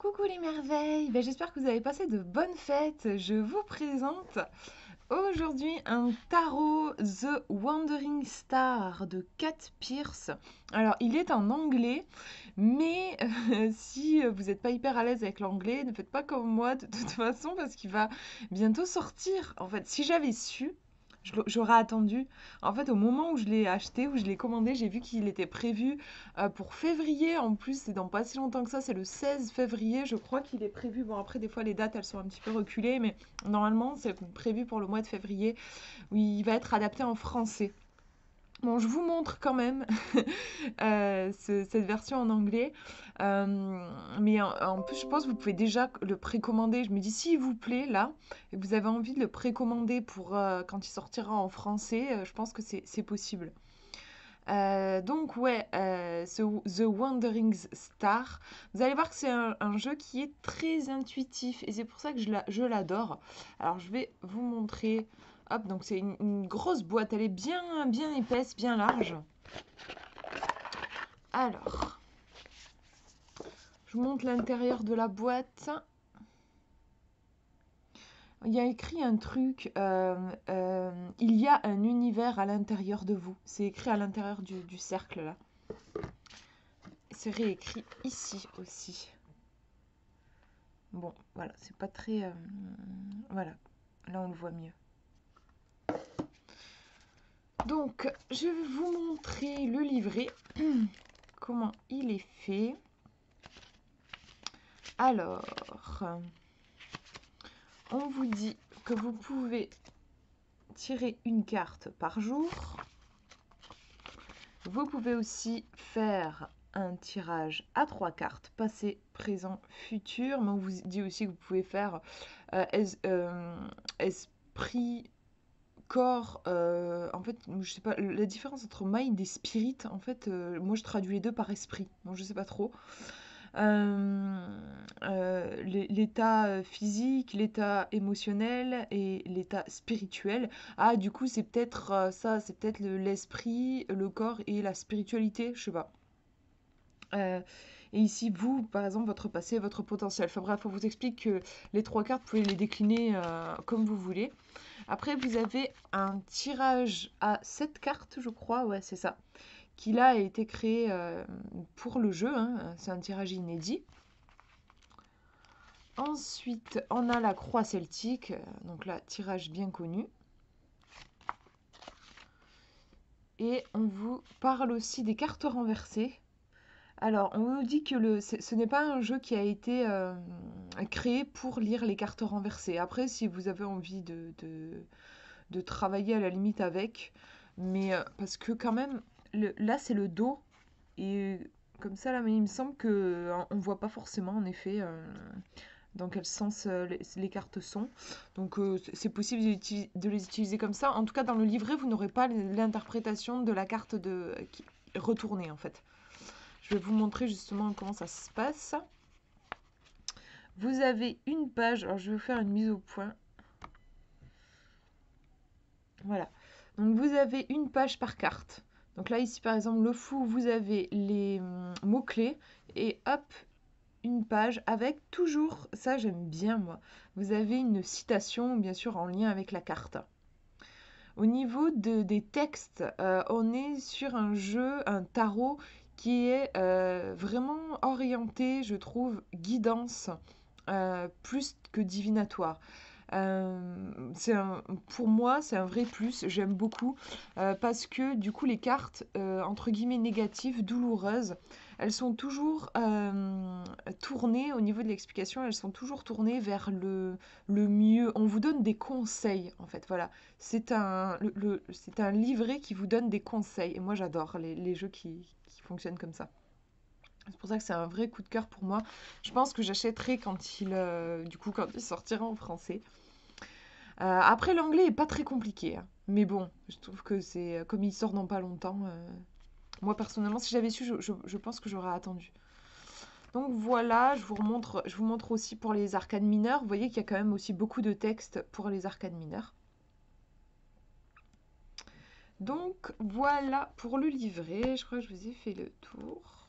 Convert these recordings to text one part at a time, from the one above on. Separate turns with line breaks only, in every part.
Coucou les merveilles, j'espère que vous avez passé de bonnes fêtes. Je vous présente aujourd'hui un tarot The Wandering Star de Kat Pierce. Alors il est en anglais, mais si vous n'êtes pas hyper à l'aise avec l'anglais, ne faites pas comme moi de toute façon parce qu'il va bientôt sortir. En fait, si j'avais su, j'aurais attendu. En fait, au moment où je l'ai acheté, où je l'ai commandé, j'ai vu qu'il était prévu pour février. En plus, c'est dans pas si longtemps que ça, c'est le 16 février. Je crois qu'il est prévu. Bon, après, des fois, les dates, elles sont un petit peu reculées, mais normalement, c'est prévu pour le mois de février, où il va être adapté en français. Bon, je vous montre quand même cette version en anglais. Mais en plus, je pense que vous pouvez déjà le précommander. Je me dis, s'il vous plaît, là, et que vous avez envie de le précommander pour quand il sortira en français, je pense que c'est possible. Donc ouais, The Wandering Star, vous allez voir que c'est un jeu qui est très intuitif et c'est pour ça que je l'adore. Alors je vais vous montrer. Hop, donc c'est une grosse boîte, elle est bien épaisse, bien large. Alors, je vous montre l'intérieur de la boîte. Il y a écrit un truc, il y a un univers à l'intérieur de vous. C'est écrit à l'intérieur du cercle là. C'est réécrit ici aussi. Bon, voilà, c'est pas très... voilà, là on le voit mieux. Donc, je vais vous montrer le livret, comment il est fait. Alors, on vous dit que vous pouvez tirer une carte par jour. Vous pouvez aussi faire un tirage à 3 cartes, passé, présent, futur. Mais on vous dit aussi que vous pouvez faire esprit, corps. En fait, je sais pas, la différence entre mind et spirit, en fait, moi je traduis les deux par esprit. Donc je sais pas trop. L'état physique, l'état émotionnel et l'état spirituel. Ah, du coup, c'est peut-être ça, c'est peut-être l'esprit, le corps et la spiritualité, je sais pas. Et ici, vous, par exemple, votre passé, votre potentiel. Enfin bref, on vous explique que les 3 cartes, vous pouvez les décliner comme vous voulez. Après, vous avez un tirage à 7 cartes, je crois, ouais, c'est ça, qui là a été créé pour le jeu, hein. C'est un tirage inédit. Ensuite, on a la croix celtique, donc là, tirage bien connu. Et on vous parle aussi des cartes renversées. Alors, on nous dit que ce n'est pas un jeu qui a été créé pour lire les cartes renversées. Après, si vous avez envie de travailler à la limite avec, mais parce que quand même, là, c'est le dos. Et comme ça, là, mais il me semble qu'on ne voit pas forcément, en effet, dans quel sens les cartes sont. Donc c'est possible de les utiliser comme ça. En tout cas, dans le livret, vous n'aurez pas l'interprétation de la carte retournée, en fait. Je vais vous montrer justement comment ça se passe. Vous avez une page. Alors, je vais vous faire une mise au point. Voilà. Donc, vous avez une page par carte. Donc là, ici, par exemple, le fou, vous avez les mots-clés. Et hop, une page avec toujours, ça j'aime bien moi, vous avez une citation bien sûr en lien avec la carte. Au niveau des textes, on est sur un jeu, un tarot qui est vraiment orienté, je trouve, guidance, plus que divinatoire. Pour moi, c'est un vrai plus, j'aime beaucoup, parce que du coup, les cartes, entre guillemets, négatives, douloureuses, elles sont toujours tournées, au niveau de l'explication, elles sont toujours tournées vers le mieux. On vous donne des conseils, en fait, voilà. C'est un livret qui vous donne des conseils, et moi j'adore les jeux qui fonctionnent comme ça. C'est pour ça que c'est un vrai coup de cœur pour moi. Je pense que j'achèterai quand quand il sortira en français. Après, l'anglais est pas très compliqué, hein. Mais bon, je trouve que c'est comme il sort dans pas longtemps. Moi, personnellement, si j'avais su, je pense que j'aurais attendu. Donc voilà, je vous montre aussi pour les arcanes mineures. Vous voyez qu'il y a quand même aussi beaucoup de textes pour les arcanes mineures. Donc voilà pour le livret. Je crois que je vous ai fait le tour.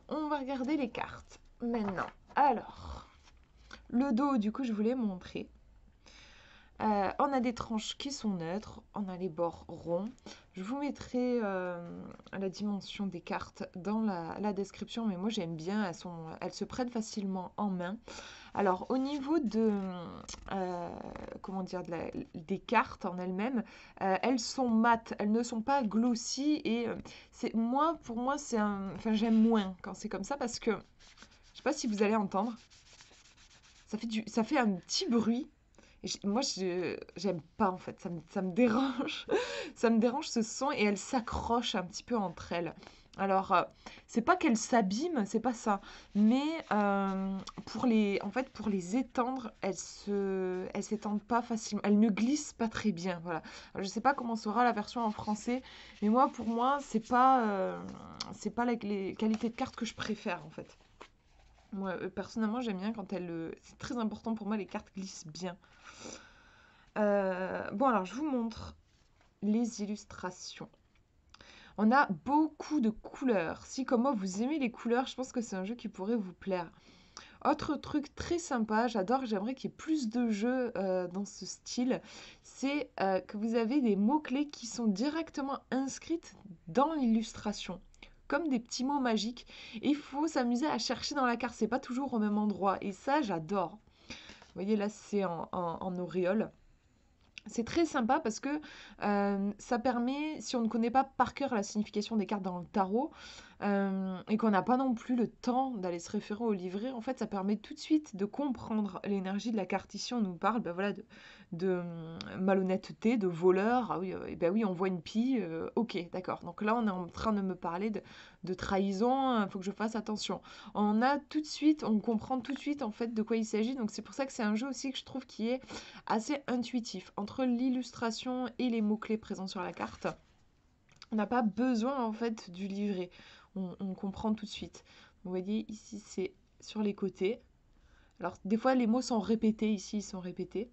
On va regarder les cartes maintenant. Alors, le dos, du coup, je voulais montrer. On a des tranches qui sont neutres, on a les bords ronds. Je vous mettrai la dimension des cartes dans la description, mais moi j'aime bien, elles se prennent facilement en main. Alors au niveau comment dire, des cartes en elles-mêmes, elles sont mates, elles ne sont pas glossy et pour moi enfin j'aime moins quand c'est comme ça parce que je sais pas si vous allez entendre, ça fait un petit bruit. Moi, j'aime pas en fait, ça me dérange. Ça me dérange ce son et elles s'accrochent un petit peu entre elles. Alors, c'est pas qu'elles s'abîment, c'est pas ça. Mais pour les étendre, elles s'étendent pas facilement. Elles ne glissent pas très bien. Voilà. Alors, je sais pas comment sera la version en français, mais pour moi, c'est pas les qualités de cartes que je préfère en fait. Moi, personnellement, j'aime bien quand c'est très important pour moi, les cartes glissent bien. Bon, alors, je vous montre les illustrations. On a beaucoup de couleurs. Si, comme moi, vous aimez les couleurs, je pense que c'est un jeu qui pourrait vous plaire. Autre truc très sympa, j'aimerais qu'il y ait plus de jeux dans ce style, c'est que vous avez des mots-clés qui sont directement inscrits dans l'illustration, comme des petits mots magiques. Et il faut s'amuser à chercher dans la carte, c'est pas toujours au même endroit. Et ça, j'adore. Vous voyez, là, c'est en auréole. C'est très sympa parce que ça permet, si on ne connaît pas par cœur la signification des cartes dans le tarot, et qu'on n'a pas non plus le temps d'aller se référer au livret, en fait, ça permet tout de suite de comprendre l'énergie de la carte. Ici, on nous parle voilà, de malhonnêteté, de voleur. Ah oui, ben oui, on voit une pie, ok, d'accord. Donc là, on est en train de me parler de trahison, il faut que je fasse attention. On comprend tout de suite en fait de quoi il s'agit. Donc c'est pour ça que c'est un jeu aussi que je trouve qui est assez intuitif. Entre l'illustration et les mots-clés présents sur la carte, on n'a pas besoin en fait du livret. On comprend tout de suite. Vous voyez, ici c'est sur les côtés. Alors des fois les mots sont répétés, ici ils sont répétés.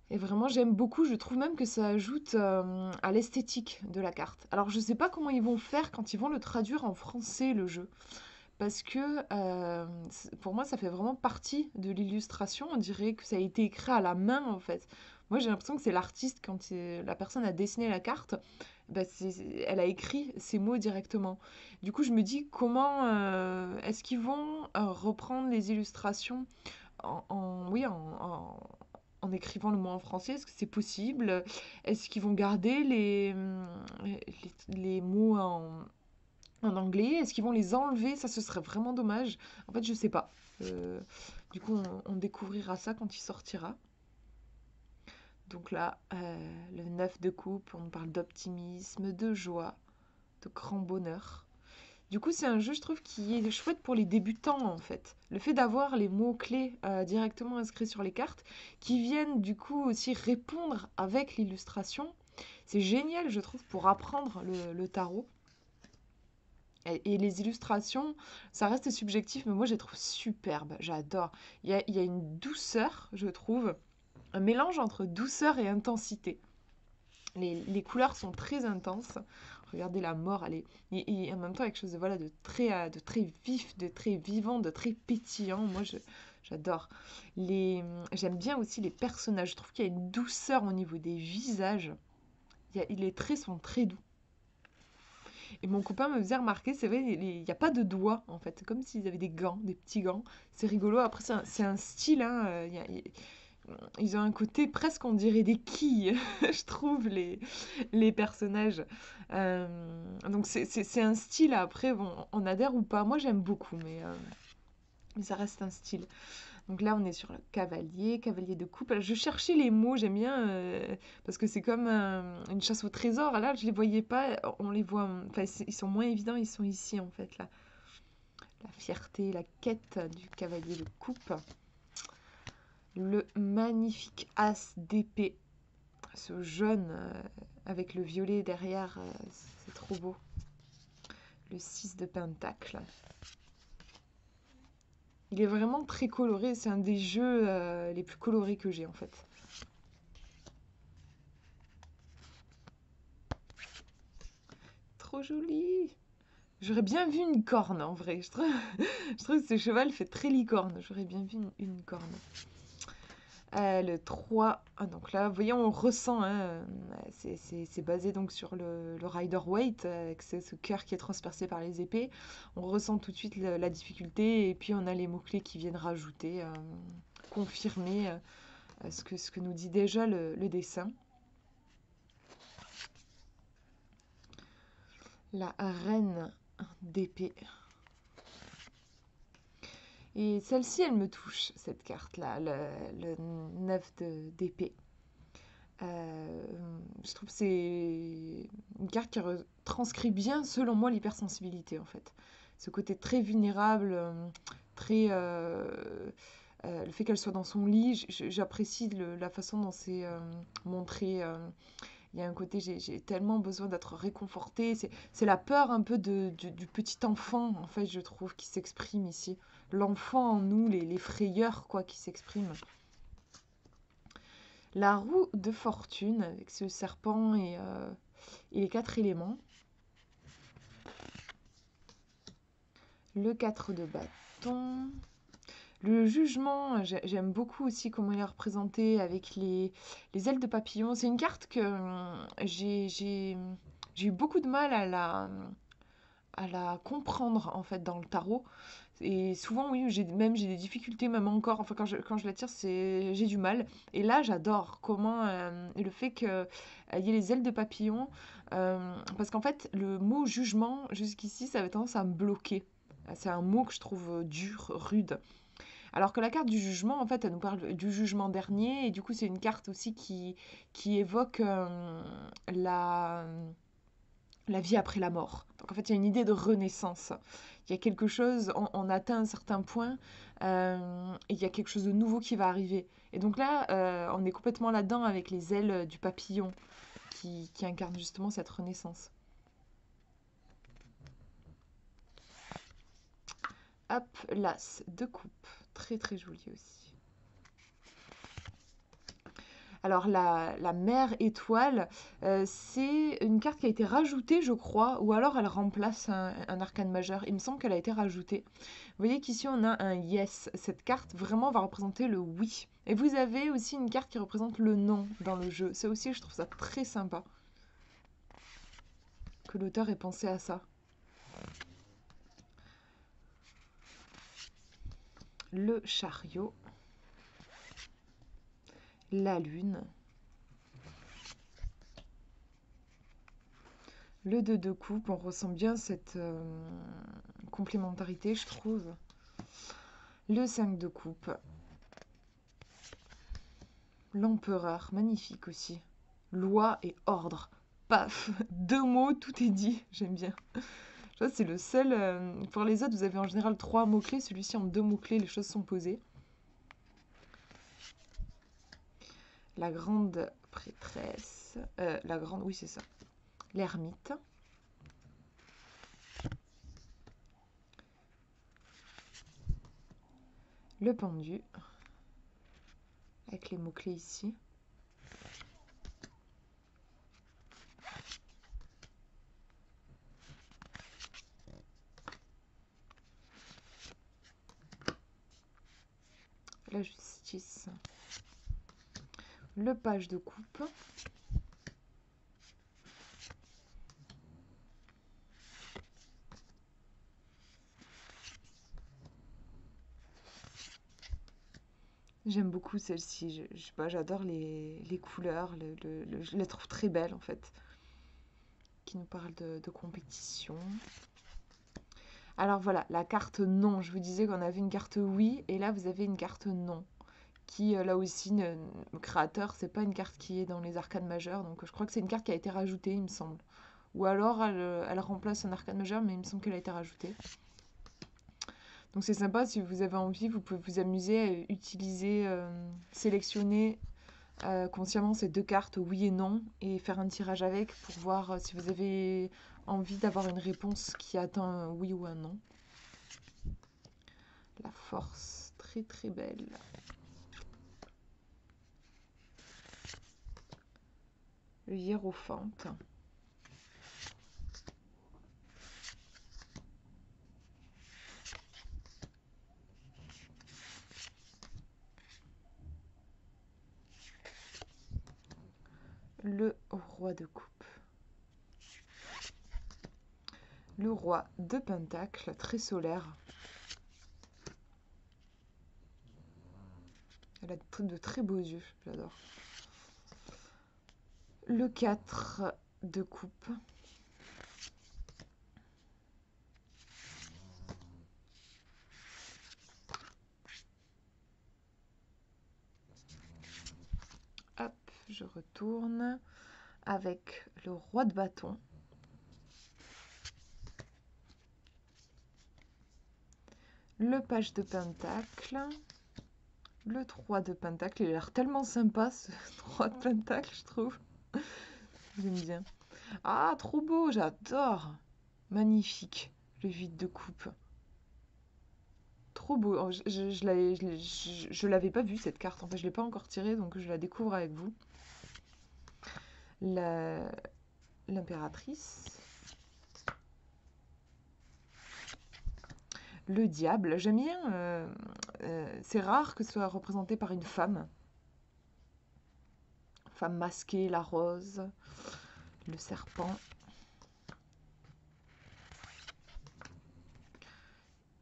Et vraiment j'aime beaucoup, je trouve même que ça ajoute à l'esthétique de la carte. Alors je sais pas comment ils vont faire quand ils vont le traduire en français le jeu. Parce que pour moi, ça fait vraiment partie de l'illustration. On dirait que ça a été écrit à la main, en fait. Moi, j'ai l'impression que c'est l'artiste, quand la personne a dessiné la carte, bah, elle a écrit ces mots directement. Du coup, je me dis comment est-ce qu'ils vont reprendre les illustrations oui, en écrivant le mot en français? Est-ce que c'est possible? Est-ce qu'ils vont garder les mots en anglais? Est-ce qu'ils vont les enlever? Ça, ce serait vraiment dommage. En fait, je sais pas. Euh, du coup, on découvrira ça quand il sortira. Donc là, le 9 de coupe, on parle d'optimisme, de joie, de grand bonheur. Du coup, c'est un jeu, je trouve, qui est chouette pour les débutants, en fait. Le fait d'avoir les mots-clés directement inscrits sur les cartes, qui viennent du coup aussi répondre avec l'illustration, c'est génial, je trouve, pour apprendre le tarot. Et les illustrations, ça reste subjectif, mais moi je les trouve superbes, j'adore. Il y a une douceur, je trouve, un mélange entre douceur et intensité. Les couleurs sont très intenses. Regardez la mort, et en même temps quelque chose de, voilà, de très vif, de très vivant, de très pétillant. J'adore. J'aime bien aussi les personnages. Je trouve qu'il y a une douceur au niveau des visages. Les traits sont très doux. Et mon copain me faisait remarquer, c'est vrai, il n'y a pas de doigts en fait, c'est comme s'ils avaient des gants, des petits gants. C'est rigolo. Après, c'est un style, hein, ils ont un côté presque, on dirait des quilles, je trouve, les personnages. Euh, donc c'est un style, après, bon, on adhère ou pas. Moi j'aime beaucoup, mais ça reste un style. Donc là, on est sur le cavalier, cavalier de coupe. Alors, je cherchais les mots, j'aime bien, parce que c'est comme une chasse au trésor. Là, je les voyais pas, on les voit, enfin, ils sont moins évidents, ils sont ici, en fait, là. La fierté, la quête du cavalier de coupe. Le magnifique as d'épée. Ce jaune avec le violet derrière, c'est trop beau. Le 6 de pentacle. Il est vraiment très coloré, c'est un des jeux les plus colorés que j'ai, en fait. Trop joli. J'aurais bien vu une corne en vrai. Je trouve que ce cheval fait très licorne. J'aurais bien vu une corne. Le 3. Ah, donc là, vous voyez, on ressent, hein, c'est basé donc sur le rider weight, avec ce cœur qui est transpercé par les épées. On ressent tout de suite la difficulté, et puis on a les mots-clés qui viennent rajouter, confirmer ce que nous dit déjà le dessin. La reine d'épée. Et celle-ci, elle me touche, cette carte-là, le 9 d'épée. Je trouve que c'est une carte qui transcrit bien, selon moi, l'hypersensibilité, en fait. Ce côté très vulnérable, très... le fait qu'elle soit dans son lit, j'apprécie la façon dont c'est montré. Il y a un côté, j'ai tellement besoin d'être réconfortée. C'est la peur un peu du petit enfant, en fait, je trouve, qui s'exprime ici. L'enfant en nous, les frayeurs, quoi, qui s'expriment. La roue de fortune, avec ce serpent et les 4 éléments. Le 4 de bâton. Le jugement, j'aime beaucoup aussi comment il est représenté avec les ailes de papillon. C'est une carte que j'ai eu beaucoup de mal à la comprendre en fait dans le tarot. Et souvent, oui, j'ai des difficultés, même encore. Enfin, quand je la tire, j'ai du mal. Et là, j'adore comment le fait qu'il y ait les ailes de papillon. Parce qu'en fait, le mot jugement, jusqu'ici, ça avait tendance à me bloquer. C'est un mot que je trouve dur, rude. Alors que la carte du jugement, en fait, elle nous parle du jugement dernier. Et du coup, c'est une carte aussi qui évoque la vie après la mort. Donc en fait, il y a une idée de renaissance. Il y a quelque chose, on atteint un certain point, et il y a quelque chose de nouveau qui va arriver. Et donc là, on est complètement là-dedans avec les ailes du papillon qui incarnent justement cette renaissance. Hop, l'as de coupe. Très très joli aussi. Alors la mer étoile, c'est une carte qui a été rajoutée, je crois, ou alors elle remplace un arcane majeur. Il me semble qu'elle a été rajoutée. Vous voyez qu'ici on a un yes. Cette carte vraiment va représenter le oui. Et vous avez aussi une carte qui représente le non dans le jeu. Ça aussi, je trouve ça très sympa que l'auteur ait pensé à ça. Le chariot. La lune. Le 2 de coupe, on ressent bien cette complémentarité, je trouve. Le 5 de coupe. L'empereur, magnifique aussi. Loi et ordre. Paf, 2 mots, tout est dit. J'aime bien. Je vois, c'est le seul. Pour les autres, vous avez en général 3 mots-clés. Celui-ci, en 2 mots-clés, les choses sont posées. La grande prêtresse. La grande. Oui, c'est ça. L'ermite. Le pendu. Avec les mots-clés ici. La justice. Le page de coupe. J'aime beaucoup celle-ci. Je sais pas, j'adore les couleurs. Je la trouve très belle en fait. Qui nous parle de compétition. Alors voilà, la carte non. Je vous disais qu'on avait une carte oui, et là vous avez une carte non. Qui, là aussi, le créateur, c'est pas une carte qui est dans les arcanes majeures, donc je crois que c'est une carte qui a été rajoutée, il me semble. Ou alors elle remplace un arcane majeur, mais il me semble qu'elle a été rajoutée. Donc c'est sympa, si vous avez envie, vous pouvez vous amuser à utiliser, sélectionner consciemment ces 2 cartes, oui et non, et faire un tirage avec pour voir si vous avez envie d'avoir une réponse qui atteint un oui ou un non. La force, très très belle. Le hiérophante. le roi de coupe. Le roi de pentacle, très solaire. Elle a de très beaux yeux, j'adore. Le 4 de coupe. Hop, je retourne avec le roi de bâton. Le page de pentacle. Le 3 de pentacle. Il a l'air tellement sympa ce 3 de pentacle, je trouve. J'aime bien. Ah, trop beau, j'adore. Magnifique, le 8 de coupe. Trop beau. Oh, je l'avais pas vu cette carte. En fait, je l'ai pas encore tirée, donc je la découvre avec vous. L'impératrice. Le diable. J'aime bien. C'est rare que ce soit représenté par une femme. Femme masquée, la rose. Le serpent.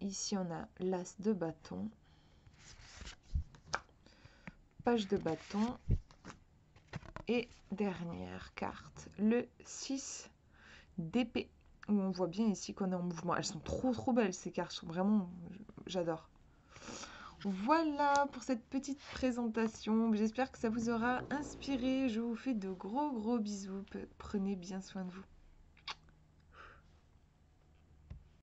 Ici, on a l'as de bâton. Page de bâton. Et dernière carte, le 6 d'épée. Où on voit bien ici qu'on est en mouvement. Elles sont trop belles ces cartes. Vraiment, j'adore. Voilà pour cette petite présentation. J'espère que ça vous aura inspiré. Je vous fais de gros bisous. Prenez bien soin de vous.